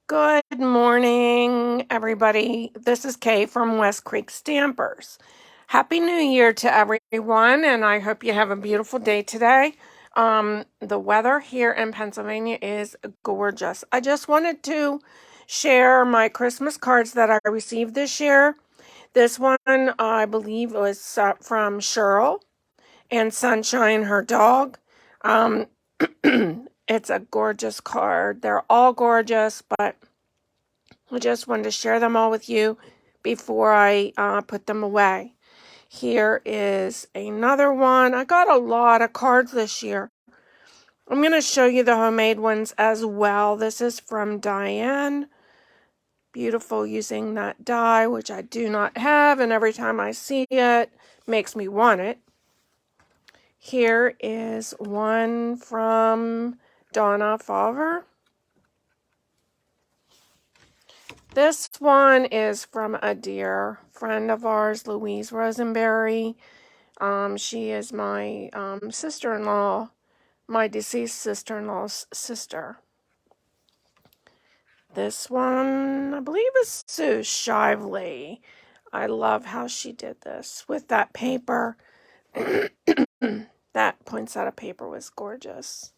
Good morning, everybody. This is Kay from West Creek Stampers. Happy New Year to everyone, and I hope you have a beautiful day today. The weather here in Pennsylvania is gorgeous. I just wanted to share my Christmas cards that I received this year. This one, I believe, was from Cheryl and Sunshine, her dog. It's a gorgeous card. They're all gorgeous, but I just wanted to share them all with you before I put them away. Here is another one. I got a lot of cards this year. I'm going to show you the homemade ones as well. This is from Diane. Beautiful using that die, which I do not have, and every time I see it, makes me want it. Here is one from Donna Favre. This one is from a dear friend of ours, Louise Rosenberry. She is my sister-in-law, my deceased sister-in-law's sister. This one, I believe, is Sue Shively. I love how she did this with that paper. That poinsettia paper was gorgeous.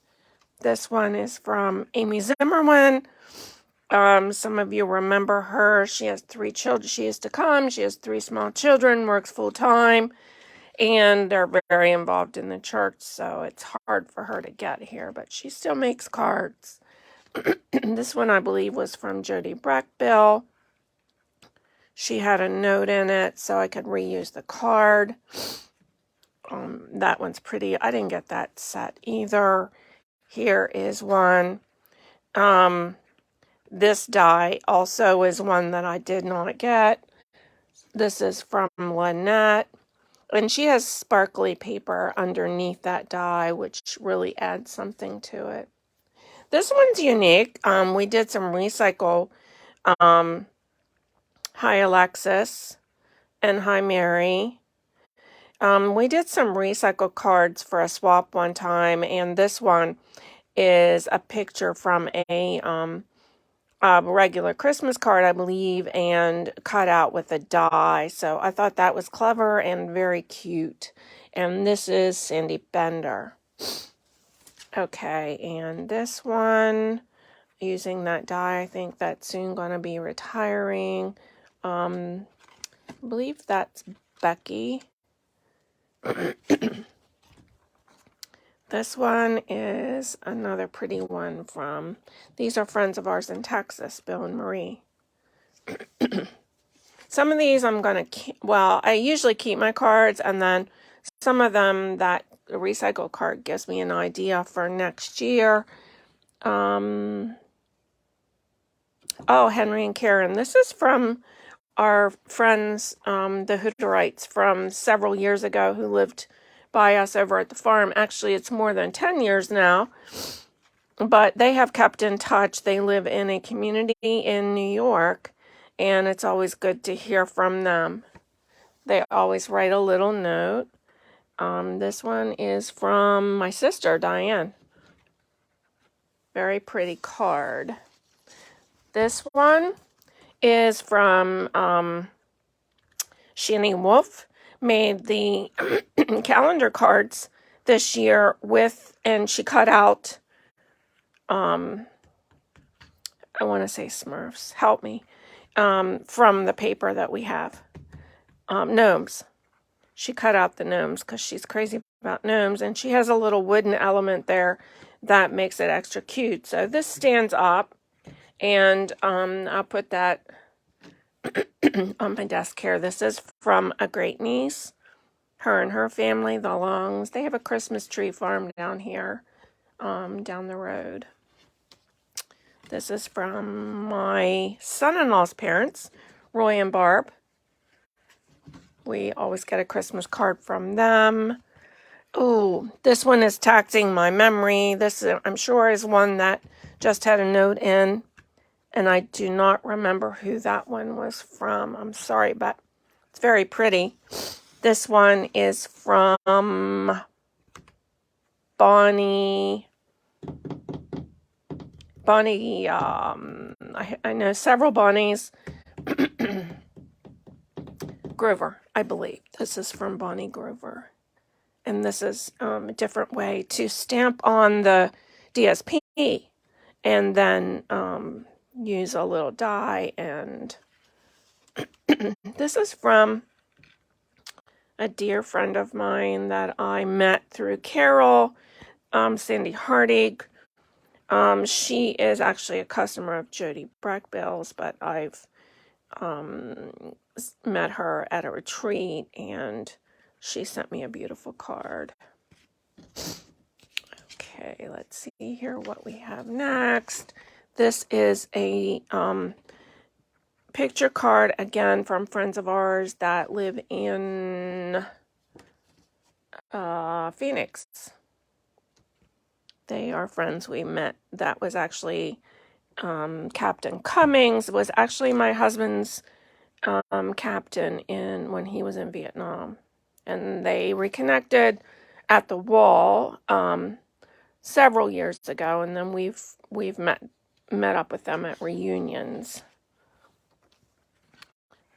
This one is from Amy Zimmerman. Some of you remember her. She has 3 children. She used to come. She has 3 small children, works full time, and they're very involved in the church, so it's hard for her to get here, but she still makes cards. This one, I believe, was from Jody Breckbill. She had a note in it, so I could reuse the card. That one's pretty. I didn't get that set either. Here is one. This die also is one that I did not get. This is from Lynette, and she has sparkly paper underneath that die, which really adds something to it. This one's unique. We did some recycle. Hi, Alexis, and hi, Mary. We did some recycle cards for a swap one time, and this one is a picture from a regular Christmas card, I believe, and cut out with a die. So I thought that was clever and very cute. And this is Cindy Bender. Okay, and this one, using that die, I think that's soon going to be retiring. I believe that's Becky. This one is another pretty one from, these are friends of ours in Texas, Bill and Marie. Some of these I'm going to keep, well, I usually keep my cards, and then some of them, that recycle card gives me an idea for next year. Oh, Henry and Karen, this is from our friends, the Hooterites from several years ago who lived by us over at the farm. Actually, it's more than 10 years now, but they have kept in touch. They live in a community in New York, and it's always good to hear from them. They always write a little note. This one is from my sister, Diane. Very pretty card. This one is from Shanny Wolf. Made the calendar cards this year with, and she cut out, I want to say Smurfs, help me, from the paper that we have. Gnomes. She cut out the gnomes because she's crazy about gnomes, and she has a little wooden element there that makes it extra cute. So this stands up, and I'll put that on my desk here. This is from a great niece. Her and her family, the Longs, they have a Christmas tree farm down here, down the road. This is from my son-in-law's parents, Roy and Barb. We always get a Christmas card from them. Oh, this one is taxing my memory. This, I'm sure, is one that just had a note in, and I do not remember who that one was from. I'm sorry, but it's very pretty. This one is from Bonnie, I know several Bonnies. Grover, I believe. This is from Bonnie Grover. And this is a different way to stamp on the DSP and then use a little die. And this is from a dear friend of mine that I met through Carol, Sandy Hardig. She is actually a customer of Jody Brackbill's, but I've met her at a retreat and she sent me a beautiful card. Okay, let's see here what we have next. This is a picture card again from friends of ours that live in Phoenix. They are friends we met. That was actually Captain Cummings was actually my husband's captain when he was in Vietnam, and they reconnected at the wall several years ago, and then we've met up with them at reunions.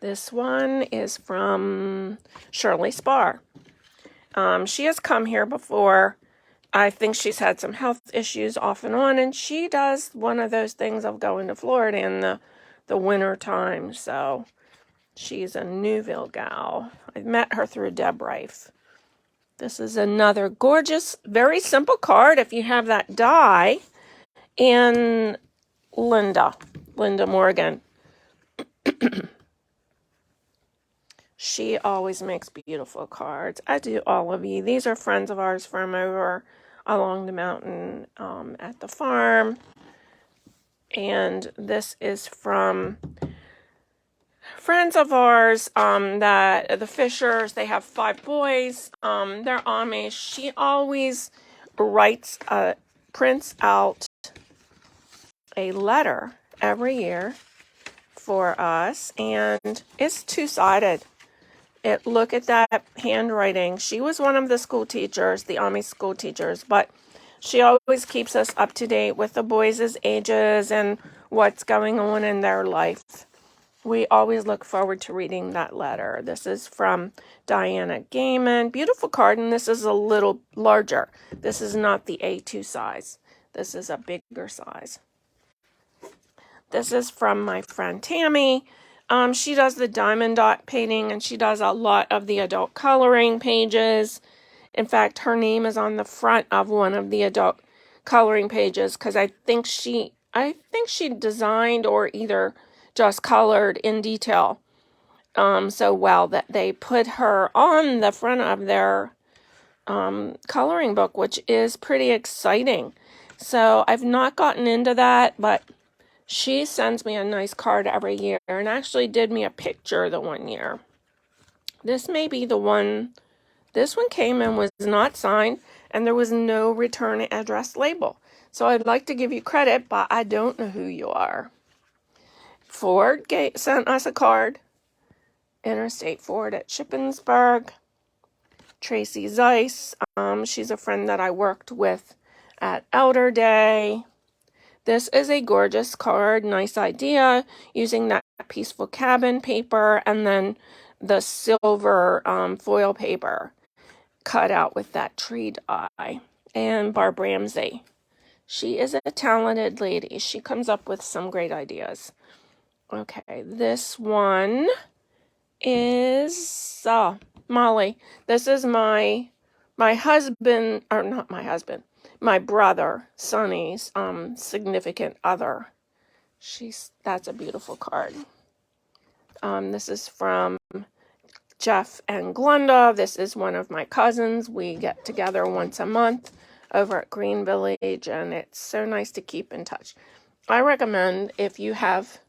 This one is from Shirley Spar. She has come here before. I think she's had some health issues off and on, and she does one of those things of going to Florida in the winter time. So she's a Newville gal. I met her through Deb Rife. This is another gorgeous, very simple card if you have that die. And Linda Morgan. She always makes beautiful cards. I do all of you. These are friends of ours from over along the mountain at the farm. And this is from friends of ours that the Fishers. They have 5 boys. They're Amish. She always prints out a letter every year for us, and it's 2-sided. Look at that handwriting. She was one of the school teachers, the Amish school teachers, but she always keeps us up to date with the boys' ages and what's going on in their life. We always look forward to reading that letter. This is from Diana Gaiman. Beautiful card, and this is a little larger. This is not the A2 size. This is a bigger size. This is from my friend Tammy. She does the diamond dot painting, and she does a lot of the adult coloring pages. In fact, her name is on the front of one of the adult coloring pages because I think she designed or either just colored in detail so well that they put her on the front of their coloring book, which is pretty exciting. So I've not gotten into that, but she sends me a nice card every year and actually did me a picture the one year. This may be the one. This one came and was not signed, and there was no return address label. So I'd like to give you credit, but I don't know who you are. Ford sent us a card. Interstate Ford at Shippensburg. Tracy Zeiss. She's a friend that I worked with at Elder Day. This is a gorgeous card, nice idea, using that Peaceful Cabin paper and then the silver foil paper cut out with that tree die. And Barb Ramsey. She is a talented lady. She comes up with some great ideas. Okay, this one is Molly. This is my husband, or not my husband, my brother, Sonny's significant other. That's a beautiful card. This is from Jeff and Glenda. This is one of my cousins. We get together once a month over at Green Village, and it's so nice to keep in touch. I recommend if you have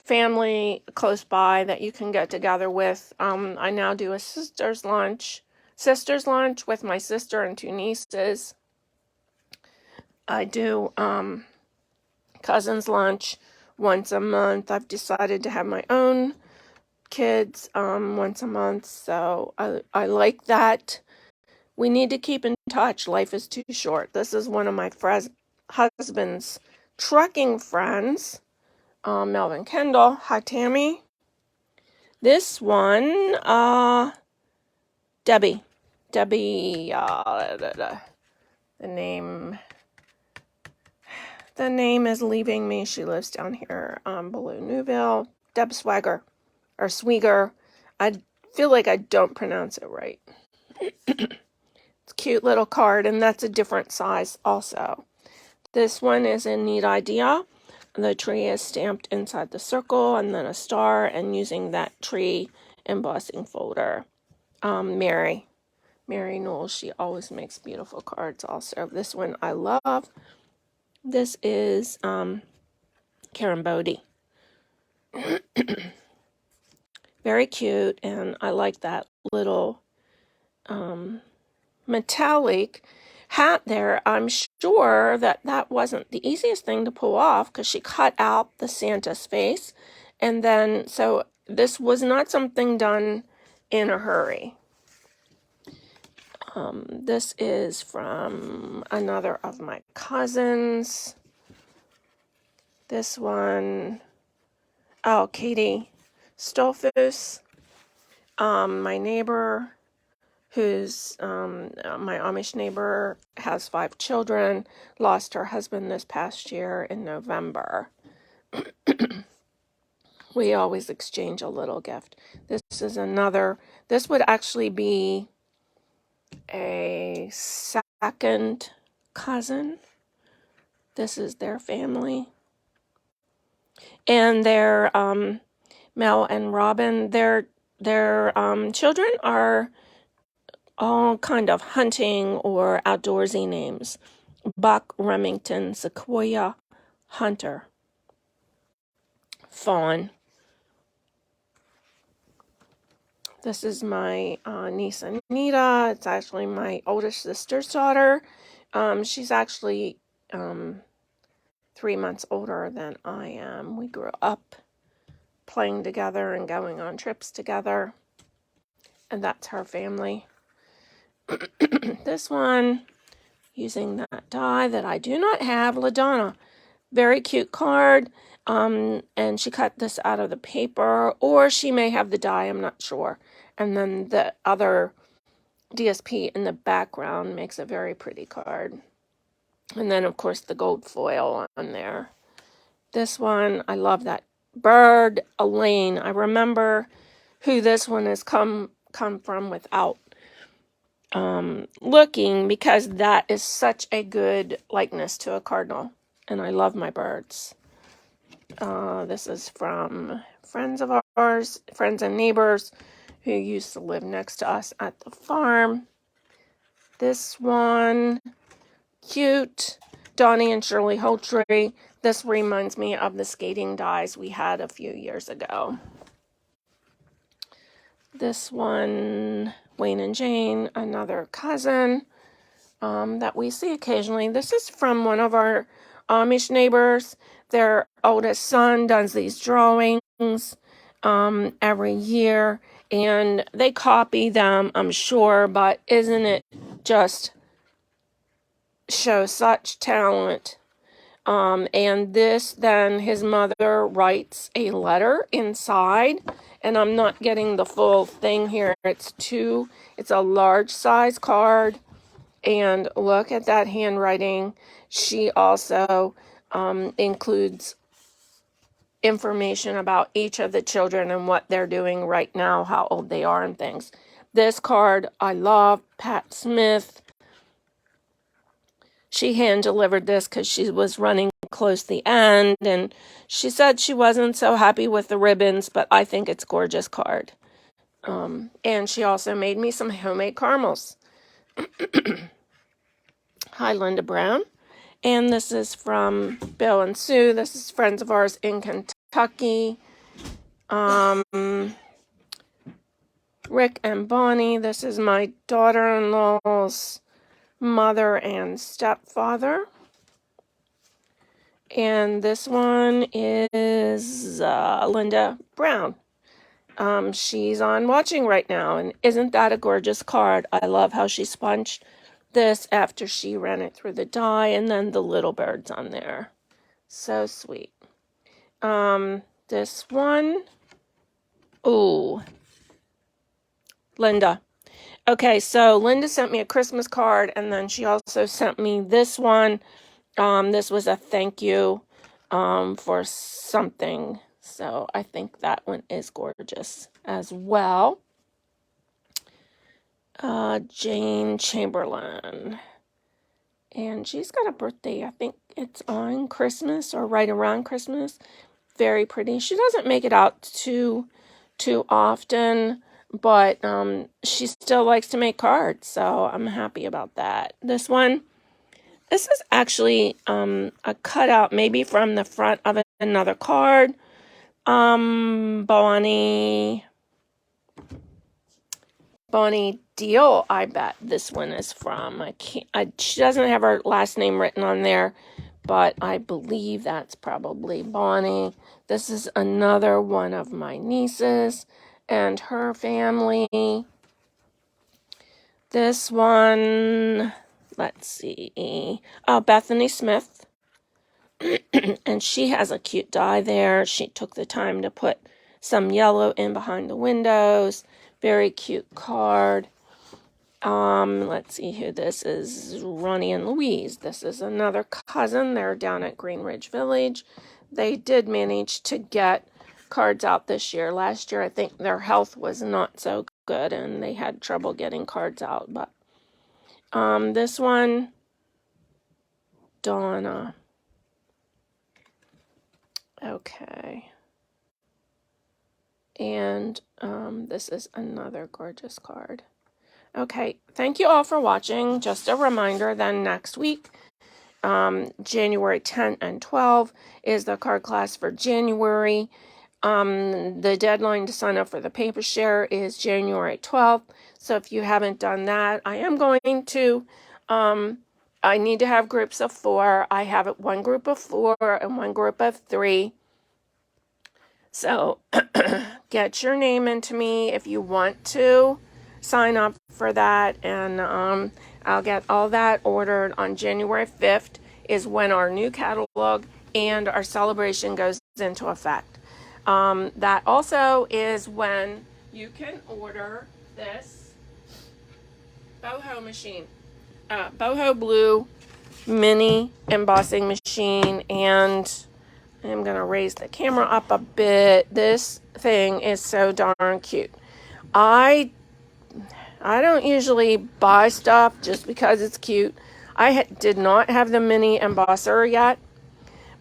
family close by that you can get together with. I now do a sister's lunch with my sister and 2 nieces. I do cousin's lunch once a month. I've decided to have my own kids once a month, so I like that. We need to keep in touch. Life is too short. This is one of my husband's trucking friends. Melvin Kendall. Hi, Tammy. This one, Debbie. Debbie, the name is leaving me. She lives down here below Newville. Deb Swagger, or Swigger. I feel like I don't pronounce it right. It's a cute little card, and that's a different size also. This one is a neat idea. The tree is stamped inside the circle and then a star, and using that tree embossing folder. Mary Knowles, she always makes beautiful cards also. This one I love. This is Karen Bodie. Very cute, and I like that little metallic hat there. I'm sure that wasn't the easiest thing to pull off because she cut out the Santa's face, and then so this was not something done in a hurry. This is from another of my cousins. This one, oh, Katie Stolfus, my neighbor, who's my Amish neighbor, has 5 children, lost her husband this past year in November. We always exchange a little gift. This is another, this would actually be a second cousin. This is their family. And their Mel and Robin, their children are all kind of hunting or outdoorsy names. Buck, Remington, Sequoia, Hunter, Fawn. This is my niece Anita. It's actually my oldest sister's daughter. She's actually 3 months older than I am. We grew up playing together and going on trips together. And that's her family. This one, using that die that I do not have, LaDonna. Very cute card. And she cut this out of the paper, or she may have the die, I'm not sure. And then the other DSP in the background makes a very pretty card. And then, of course, the gold foil on there. This one, I love that bird, Elaine. I remember who this one has come from without looking, because that is such a good likeness to a cardinal. And I love my birds. This is from friends of ours, friends and neighbors who used to live next to us at the farm. This one, cute, Donnie and Shirley Holtree. This reminds me of the skating dies we had a few years ago. This one, Wayne and Jane, another cousin that we see occasionally. This is from one of our Amish neighbors. Their oldest son does these drawings every year, and they copy them, I'm sure, but isn't it just show such talent? And this, then his mother writes a letter inside, and I'm not getting the full thing here. It's a large size card, and look at that handwriting. She also includes information about each of the children and what they're doing right now, how old they are and things. This card I love. Pat Smith. She hand delivered this because she was running close to the end, and she said she wasn't so happy with the ribbons, but I think it's a gorgeous card. And she also made me some homemade caramels. Hi, Linda Brown. And this is from Bill and Sue. This is friends of ours in Kentucky. Rick and Bonnie. This is my daughter-in-law's mother and stepfather. And this one is Linda Brown. She's on watching right now, and isn't that a gorgeous card? I love how she sponged this after she ran it through the die, and then the little birds on there. So sweet. This one. Ooh, Linda. Okay, so Linda sent me a Christmas card, and then she also sent me this one. This was a thank you for something. So I think that one is gorgeous as well. Jane Chamberlain. And she's got a birthday. I think it's on Christmas or right around Christmas. Very pretty. She doesn't make it out too often, but she still likes to make cards, so I'm happy about that. This is actually a cutout, maybe from the front of another card. Bonnie Deal, I bet this one is from. She doesn't have her last name written on there, but I believe that's probably Bonnie. This is another one of my nieces and her family. This one, let's see. Oh, Bethany Smith. And she has a cute die there. She took the time to put some yellow in behind the windows. Very cute card. Let's see who this is. Ronnie and Louise. This is another cousin. They're down at Green Ridge Village. They did manage to get cards out this year. Last year, I think their health was not so good and they had trouble getting cards out. But this one, Donna. Okay. And this is another gorgeous card. Okay, thank you all for watching. Just a reminder, then next week, January 10 and 12 is the card class for January. The deadline to sign up for the paper share is January 12th. So if you haven't done that, I am going to, I need to have groups of 4. I have one group of 4 and one group of 3. So get your name into me if you want to sign up for that, and I'll get all that ordered on January 5th is when our new catalog and our celebration goes into effect. That also is when you can order this boho machine, boho blue mini embossing machine, and I'm going to raise the camera up a bit. This thing is so darn cute. I don't usually buy stuff just because it's cute. I did not have the mini embosser yet,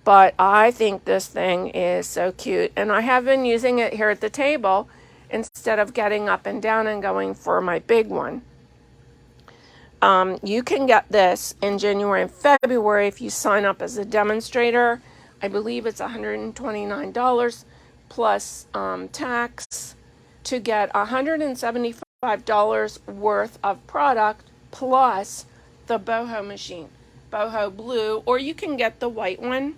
but I think this thing is so cute. And I have been using it here at the table instead of getting up and down and going for my big one. You can get this in January and February if you sign up as a demonstrator. I believe it's $129 plus tax to get $175 worth of product plus the boho machine, boho blue, or you can get the white one.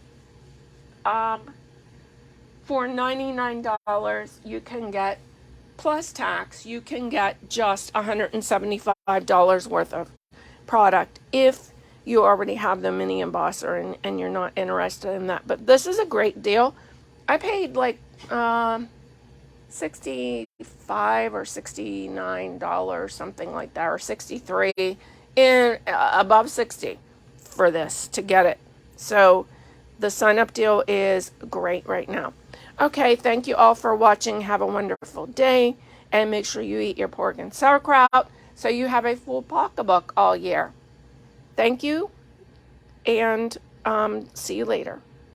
For $99, you can get plus tax. You can get just $175 worth of product if you already have the mini embosser and you're not interested in that. But this is a great deal. I paid like $65 or $69, something like that, or $63, in above $60 for this to get it. So the sign up deal is great right now. Okay, thank you all for watching. Have a wonderful day, and make sure you eat your pork and sauerkraut so you have a full pocketbook all year. Thank you, and see you later.